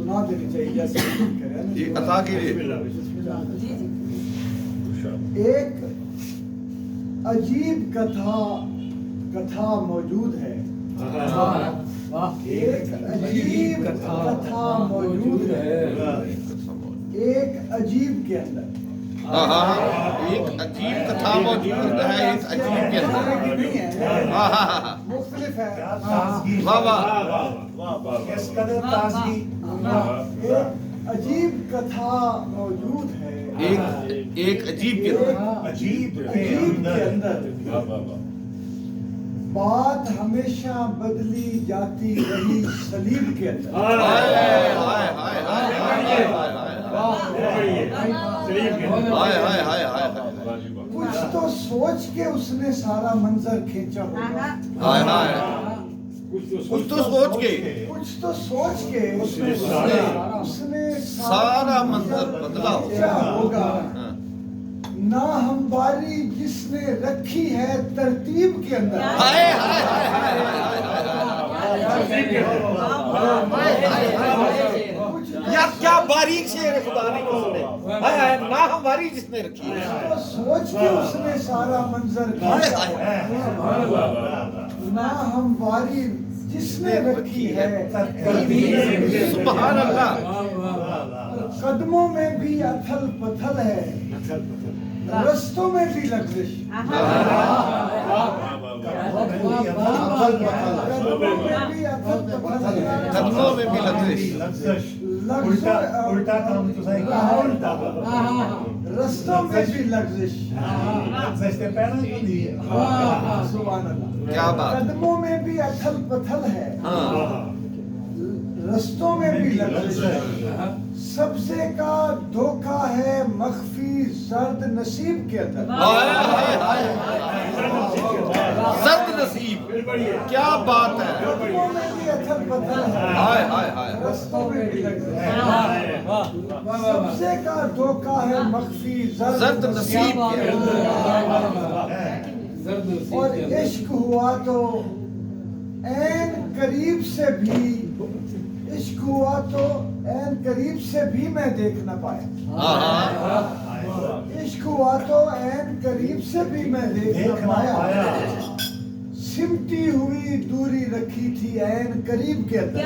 سنا دینی چاہیے جیسے یہ عطا کے لیے ایک عجیب کتھا موجود ہے، ایک عجیب کتھا موجود ہے ایک عجیب کے اندر، ایک عجیب کتھا موجود ہے ایک عجیب کے اندر، مختلف ہے، واہ واہ، اس قدر تازگی، ایک عجیب کتھا موجود ہے ایک عجیب کے اندر، عجیب کے اندر بات ہمیشہ بدلی جاتی رہی سلیب کے اندر، کچھ تو سوچ کے اس نے سارا منظر کھینچا ہوگا، کچھ تو سوچ کے اس نے سارا منظر بدلا ہوگا، نہ ہمواری جس نے رکھی ہے ترتیب کے اندر، یار کیا باریک شعر ہے خدا نے نہ ہماری جس نے رکھی ہے، تو سوچ کے اس نے سارا منظر کھینچا، نہ ہمواری جس نے رکھی ہے سبحان اللہ، قدموں میں بھی اتھل پتھل ہے، رستوں میں بھی لغزش، قدموں میں بھی لغزش، الٹا کام تو صحیح رستوں میں بھی لغزش، لغزش تے پہنا ہی دی ہے، سبحان اللہ، کیا بات، قدموں میں بھی اتھل پتھل ہے، رستوں میں بھی لغزش، سبزے کا دھوکہ ہے مخفی زرد نصیب کے اندر، زرد نصیب، کیا بات ہے، قدموں میں بھی اتھل پتھل ہے، رستوں میں بھی لغزش، سبزے کا دھوکہ ہے مخفی زرد نصیب کے اندر، اور عشق ہوا تو عین قریب سے بھی، عشق ہوا تو عین قریب سے بھی میں دیکھ نہ پایا، عشق ہوا تو عین قریب سے بھی میں دیکھ نہ پایا، سمٹی ہوئی دوری رکھی تھی عین قریب کے اندر،